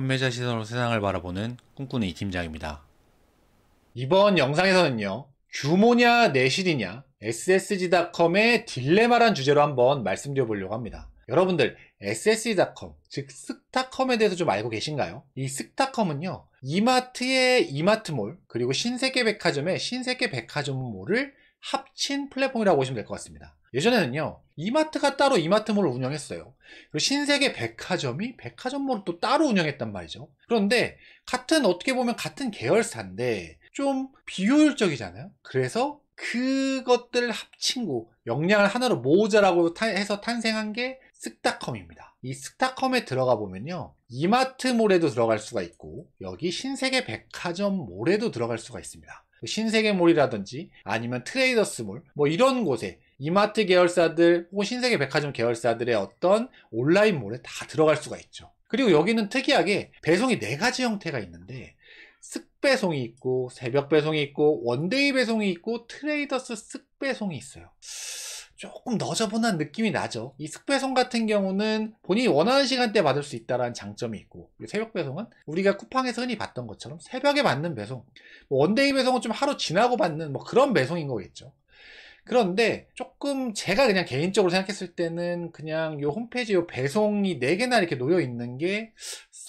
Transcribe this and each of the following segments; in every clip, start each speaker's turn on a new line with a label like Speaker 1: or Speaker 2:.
Speaker 1: 판매자 시선으로 세상을 바라보는 꿈꾸는 이 팀장입니다.
Speaker 2: 이번 영상에서는요, 규모냐 내실이냐 SSG.com의 딜레마란 주제로 한번 말씀드려 보려고 합니다. 여러분들 SSG.com, 즉 쓱닷컴에 대해서 좀 알고 계신가요? 이 쓱닷컴은요, 이마트의 이마트몰, 그리고 신세계백화점의 신세계백화점몰을 합친 플랫폼이라고 보시면 될 것 같습니다. 예전에는요, 이마트가 따로 이마트몰을 운영했어요. 그리고 신세계백화점이 백화점몰을 또 따로 운영했단 말이죠. 그런데 어떻게 보면 같은 계열사인데 좀 비효율적이잖아요. 그래서 그것들을 합친 거, 역량을 하나로 모으자라고 해서 탄생한 게 쓱닷컴입니다. 이 쓱닷컴에 들어가 보면요, 이마트몰에도 들어갈 수가 있고 여기 신세계백화점몰에도 들어갈 수가 있습니다. 신세계몰이라든지 아니면 트레이더스몰, 뭐 이런 곳에 이마트 계열사들 혹은 신세계백화점 계열사들의 어떤 온라인몰에 다 들어갈 수가 있죠. 그리고 여기는 특이하게 배송이 4가지 형태가 있는데, 쓱배송이 있고 새벽 배송이 있고 원데이 배송이 있고 트레이더스 쓱배송이 있어요. 조금 너저분한 느낌이 나죠. 이 쓱배송 같은 경우는 본인이 원하는 시간대에 받을 수 있다는 장점이 있고, 새벽 배송은 우리가 쿠팡에서 흔히 봤던 것처럼 새벽에 받는 배송, 원데이 배송은 좀 하루 지나고 받는 그런 배송인 거겠죠. 그런데 조금 제가 그냥 개인적으로 생각했을 때는 그냥 요 홈페이지 요 배송이 4개나 이렇게 놓여 있는 게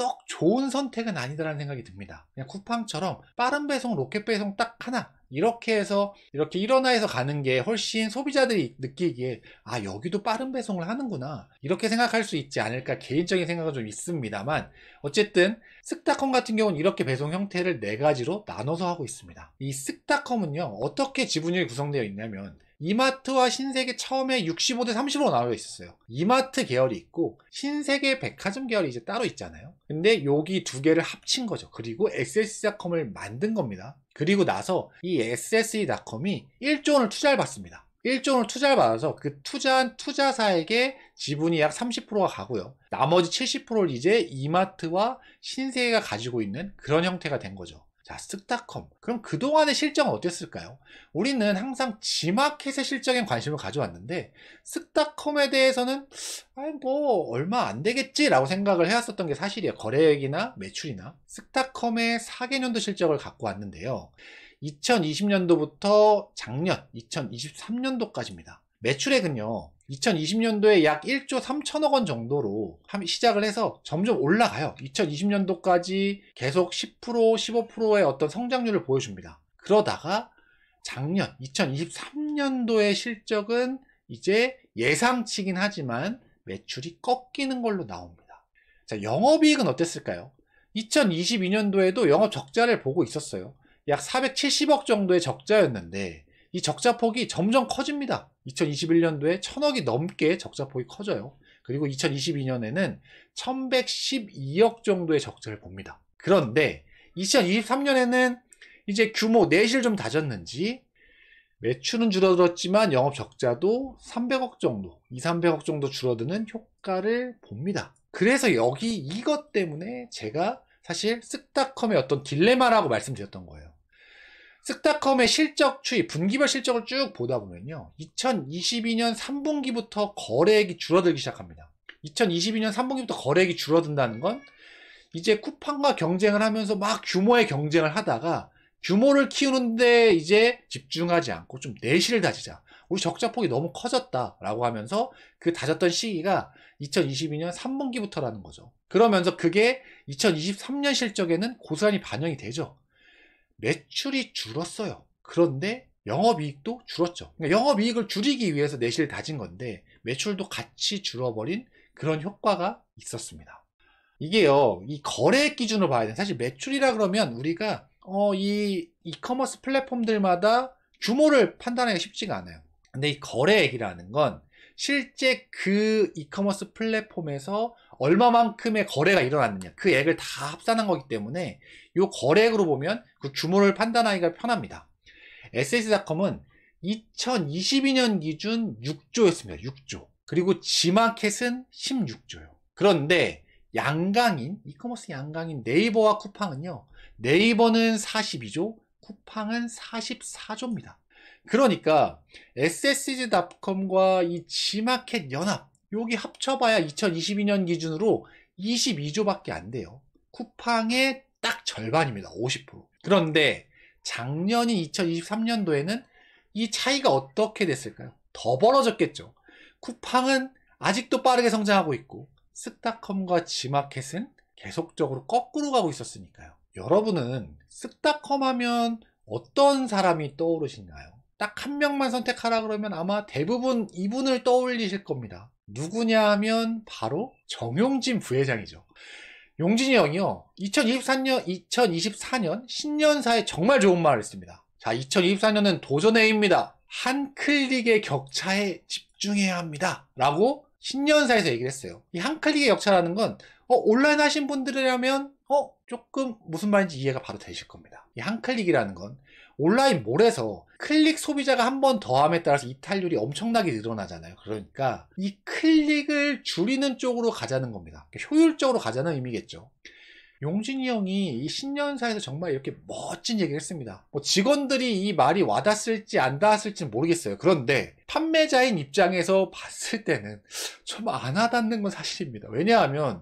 Speaker 2: 썩 좋은 선택은 아니다라는 생각이 듭니다. 그냥 쿠팡처럼 빠른 배송, 로켓 배송 딱 하나 이렇게 해서 이렇게 일원화해서 가는 게 훨씬 소비자들이 느끼기에 여기도 빠른 배송을 하는구나 이렇게 생각할 수 있지 않을까 개인적인 생각은 좀 있습니다만, 어쨌든 쓱닷컴 같은 경우는 이렇게 배송 형태를 4가지로 나눠서 하고 있습니다. 이 쓱닷컴은요, 어떻게 지분율이 구성되어 있냐면 이마트와 신세계 처음에 65대 30으로 나눠져 있었어요. 이마트 계열이 있고 신세계 백화점 계열이 이제 따로 있잖아요. 근데 여기 2개를 합친 거죠. 그리고 SSG.com을 만든 겁니다. 그리고 나서 이 SSG.com이 1조 원을 투자를 받습니다. 1조 원을 투자를 받아서 그 투자한 투자사에게 지분이 약 30%가 가고요. 나머지 70%를 이제 이마트와 신세계가 가지고 있는 그런 형태가 된 거죠. 자, 쓱닷컴. 그럼 그동안의 실적은 어땠을까요? 우리는 항상 지마켓의 실적에 관심을 가져왔는데, 쓱닷컴에 대해서는 얼마 안 되겠지라고 생각을 해왔었던 게 사실이에요. 거래액이나 매출이나. 쓱닷컴의 4개년도 실적을 갖고 왔는데요, 2020년도부터 작년 2023년도까지입니다. 매출액은요, 2020년도에 약 1조 3천억 원 정도로 시작을 해서 점점 올라가요. 2020년도까지 계속 10%, 15%의 어떤 성장률을 보여줍니다. 그러다가 작년 2023년도의 실적은 이제 예상치긴 하지만 매출이 꺾이는 걸로 나옵니다. 자, 영업이익은 어땠을까요? 2022년도에도 영업 적자를 보고 있었어요. 약 470억 정도의 적자였는데 이 적자폭이 점점 커집니다. 2021년도에 1000억이 넘게 적자폭이 커져요. 그리고 2022년에는 1112억 정도의 적자를 봅니다. 그런데 2023년에는 이제 규모 내실 좀 다졌는지 매출은 줄어들었지만 영업 적자도 300억 정도, 200~300억 정도 줄어드는 효과를 봅니다. 그래서 여기 이것 때문에 제가 사실 쓱닷컴의 어떤 딜레마라고 말씀드렸던 거예요. 쓱닷컴의 실적 추이, 분기별 실적을 쭉 보다 보면요, 2022년 3분기부터 거래액이 줄어들기 시작합니다. 2022년 3분기부터 거래액이 줄어든다는 건 이제 쿠팡과 경쟁을 하면서 막 규모의 경쟁을 하다가 규모를 키우는데 이제 집중하지 않고 좀 내실을 다지자. 우리 적자폭이 너무 커졌다라고 하면서 그 다졌던 시기가 2022년 3분기부터라는 거죠. 그러면서 그게 2023년 실적에는 고스란히 반영이 되죠. 매출이 줄었어요. 그런데 영업이익도 줄었죠. 그러니까 영업이익을 줄이기 위해서 내실을 다진 건데 매출도 같이 줄어버린 그런 효과가 있었습니다. 이게요, 이 거래액 기준으로 봐야 돼요. 사실 매출이라 그러면 우리가 이 이커머스 플랫폼들마다 규모를 판단하기가 쉽지가 않아요. 근데 이 거래액이라는 건 실제 그 이커머스 플랫폼에서 얼마만큼의 거래가 일어났느냐, 그 액을 다 합산한 거기 때문에 이 거래액으로 보면 그 규모를 판단하기가 편합니다. SSG.com은 2022년 기준 6조였습니다. 6조. 그리고 지마켓은 16조요. 그런데 양강인, 이커머스 양강인 네이버와 쿠팡은요, 네이버는 42조, 쿠팡은 44조입니다. 그러니까 SSG.com과 이 지마켓 연합, 여기 합쳐봐야 2022년 기준으로 22조밖에 안 돼요. 쿠팡의 딱 절반입니다. 50%. 그런데 작년인 2023년도에는 이 차이가 어떻게 됐을까요? 더 벌어졌겠죠. 쿠팡은 아직도 빠르게 성장하고 있고 쓱닷컴과 지마켓은 계속적으로 거꾸로 가고 있었으니까요. 여러분은 쓱닷컴 하면 어떤 사람이 떠오르시나요? 딱 한 명만 선택하라 그러면 아마 대부분 이분을 떠올리실 겁니다. 누구냐 하면 바로 정용진 부회장이죠. 용진이 형이요, 2024년 신년사에 정말 좋은 말을 했습니다. 자, 2024년은 도전의 해입니다. 한 클릭의 격차에 집중해야 합니다. 라고 신년사에서 얘기를 했어요. 이 한 클릭의 격차라는 건 온라인 하신 분들이라면 조금 무슨 말인지 이해가 바로 되실 겁니다. 이 한 클릭이라는 건 온라인 몰에서 클릭 소비자가 한 번 더함에 따라서 이탈률이 엄청나게 늘어나잖아요. 그러니까 이 클릭을 줄이는 쪽으로 가자는 겁니다. 효율적으로 가자는 의미겠죠. 용진이 형이 이 신년사에서 정말 이렇게 멋진 얘기를 했습니다. 직원들이 이 말이 와닿았을지 안 닿았을지는 모르겠어요. 그런데 판매자인 입장에서 봤을 때는 좀 안 와닿는 건 사실입니다. 왜냐하면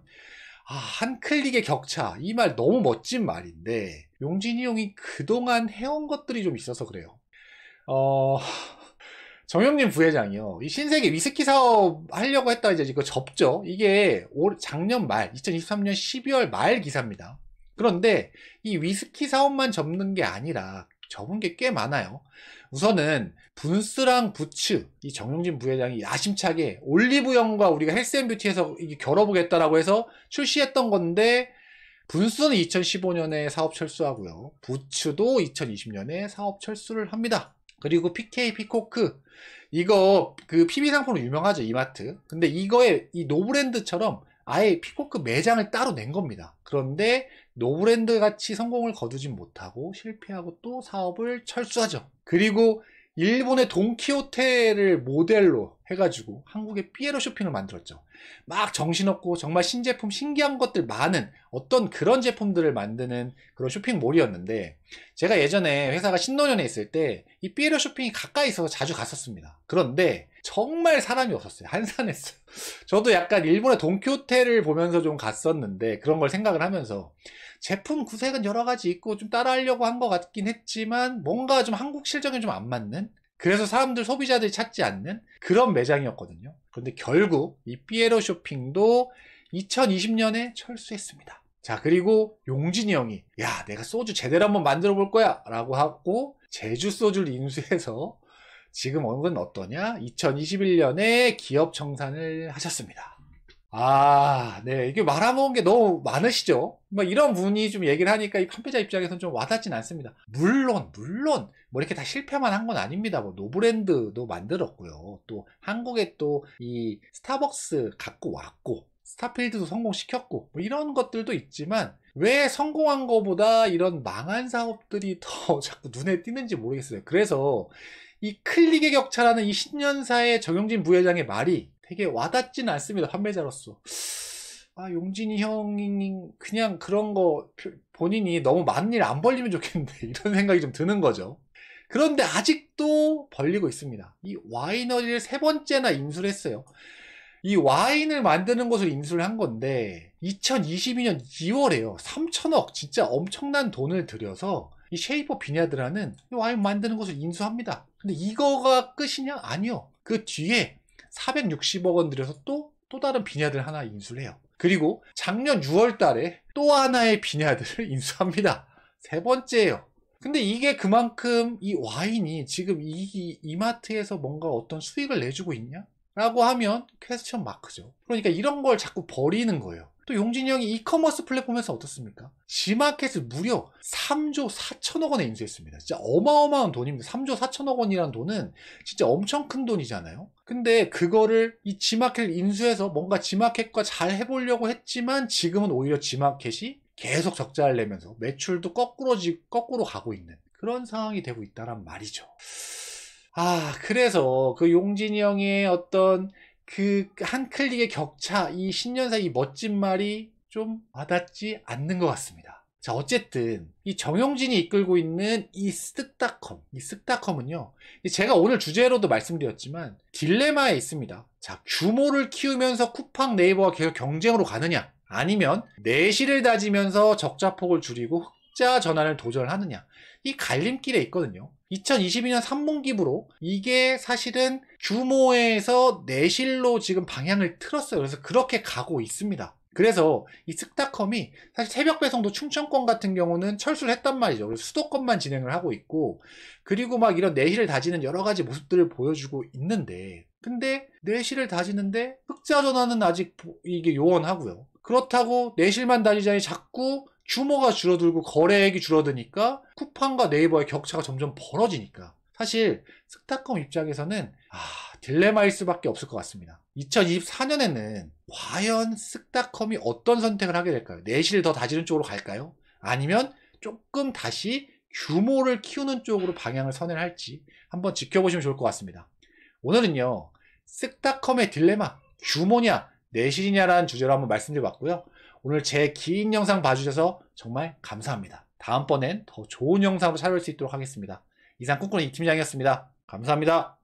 Speaker 2: 한 클릭의 격차, 이 말 너무 멋진 말인데 용진이 형이 그동안 해온 것들이 좀 있어서 그래요. 정영진 부회장이요, 이 신세계 위스키 사업 하려고 했다 이제 이거 접죠. 이게 작년 말 2023년 12월 말 기사입니다. 그런데 이 위스키 사업만 접는 게 아니라 접은 게 꽤 많아요. 우선은 분스랑 부츠, 이 정용진 부회장이 야심차게 올리브영과 우리가 헬스앤뷰티에서 겨뤄보겠다라고 해서 출시했던 건데, 분스는 2015년에 사업 철수하고요, 부츠도 2020년에 사업 철수를 합니다. 그리고 PK 피코크, 이거 그 PB 상품으로 유명하죠, 이마트. 근데 이거에 이 노브랜드처럼 아예 피코크 매장을 따로 낸 겁니다. 그런데 노브랜드 같이 성공을 거두진 못하고 실패하고 또 사업을 철수하죠. 그리고 일본의 돈키호테를 모델로 해가지고 한국의 삐에로 쇼핑을 만들었죠. 막 정신없고 정말 신제품, 신기한 것들 많은 어떤 그런 제품들을 만드는 그런 쇼핑몰이었는데, 제가 예전에 회사가 신논현에 있을 때 이 삐에로 쇼핑이 가까이 있어서 자주 갔었습니다. 그런데 정말 사람이 없었어요. 한산했어요. 저도 약간 일본의 돈키호테를 보면서 좀 갔었는데, 그런 걸 생각을 하면서 제품 구색은 여러 가지 있고 좀 따라하려고 한 것 같긴 했지만 뭔가 좀 한국 실정에 좀 안 맞는, 그래서 사람들, 소비자들이 찾지 않는 그런 매장이었거든요. 그런데 결국 이 삐에로 쇼핑도 2020년에 철수했습니다. 자, 그리고 용진이 형이 야, 내가 소주 제대로 한번 만들어 볼 거야 라고 하고 제주 소주를 인수해서 지금 언건 어떠냐? 2021년에 기업 청산을 하셨습니다. 네. 이게 말아먹은 게 너무 많으시죠? 이런 분이 좀 얘기를 하니까 이 판매자 입장에서는 좀 와닿진 않습니다. 물론, 이렇게 다 실패만 한 건 아닙니다. 노브랜드도 만들었고요. 또, 한국에 또, 이 스타벅스 갖고 왔고, 스타필드도 성공시켰고, 이런 것들도 있지만, 왜 성공한 거보다 이런 망한 사업들이 더 자꾸 눈에 띄는지 모르겠어요. 그래서, 이 클릭의 격차라는 이 신년사의 정용진 부회장의 말이 되게 와닿지는 않습니다. 판매자로서. 용진이 형이 그냥 그런 거 본인이 너무 많은 일 안 벌리면 좋겠는데 이런 생각이 좀 드는 거죠. 그런데 아직도 벌리고 있습니다. 이 와이너리를 3번째나 인수를 했어요. 이 와인을 만드는 곳을 인수를 한 건데 2022년 2월에요. 3천억, 진짜 엄청난 돈을 들여서 이 쉐이퍼 비냐드라는 와인 만드는 곳을 인수합니다. 근데 이거가 끝이냐? 아니요. 그 뒤에 460억 원 들여서 또 다른 비냐드를 하나 인수를 해요. 그리고 작년 6월 달에 또 하나의 비냐드를 인수합니다. 3번째예요. 근데 이게 그만큼 이 와인이 지금 이마트에서 뭔가 어떤 수익을 내주고 있냐? 라고 하면 퀘스천 마크죠. 그러니까 이런 걸 자꾸 버리는 거예요. 또 용진이 형이 이커머스 플랫폼에서 어떻습니까? 지마켓을 무려 3조 4천억 원에 인수했습니다. 진짜 어마어마한 돈입니다. 3조 4천억 원이라는 돈은 진짜 엄청 큰 돈이잖아요. 근데 그거를 이 지마켓을 인수해서 뭔가 지마켓과 잘 해보려고 했지만 지금은 오히려 지마켓이 계속 적자를 내면서 매출도 거꾸로 가고 있는 그런 상황이 되고 있다란 말이죠. 그래서 그 용진이 형의 어떤 그 한 클릭의 격차, 이 신년사 이 멋진 말이 좀 와닿지 않는 것 같습니다. 자, 어쨌든 이 정용진이 이끌고 있는 이 쓱닷컴은요, 제가 오늘 주제로도 말씀드렸지만 딜레마에 있습니다. 자, 규모를 키우면서 쿠팡, 네이버가 계속 경쟁으로 가느냐, 아니면 내실을 다지면서 적자폭을 줄이고 흑자 전환을 도전하느냐. 이 갈림길에 있거든요. 2022년 3분기부로 이게 사실은 규모에서 내실로 지금 방향을 틀었어요. 그래서 그렇게 가고 있습니다. 그래서 이 쓱닷컴이 사실 새벽 배송도 충청권 같은 경우는 철수를 했단 말이죠. 그래서 수도권만 진행을 하고 있고, 그리고 막 이런 내실을 다지는 여러 가지 모습들을 보여주고 있는데, 근데 내실을 다지는데 흑자 전환은 아직 이게 요원하고요. 그렇다고 내실만 다지자니 자꾸 규모가 줄어들고 거래액이 줄어드니까 쿠팡과 네이버의 격차가 점점 벌어지니까 사실 쓱닷컴 입장에서는 딜레마일 수밖에 없을 것 같습니다. 2024년에는 과연 쓱닷컴이 어떤 선택을 하게 될까요? 내실을 더 다지는 쪽으로 갈까요? 아니면 조금 다시 규모를 키우는 쪽으로 방향을 선회할지 한번 지켜보시면 좋을 것 같습니다. 오늘은요, 쓱닷컴의 딜레마, 규모냐 내실이냐라는 주제로 한번 말씀드려봤고요. 오늘 제 긴 영상 봐주셔서 정말 감사합니다. 다음번엔 더 좋은 영상으로 찾아올 수 있도록 하겠습니다. 이상 꿈꾸는 이 팀장이었습니다. 감사합니다.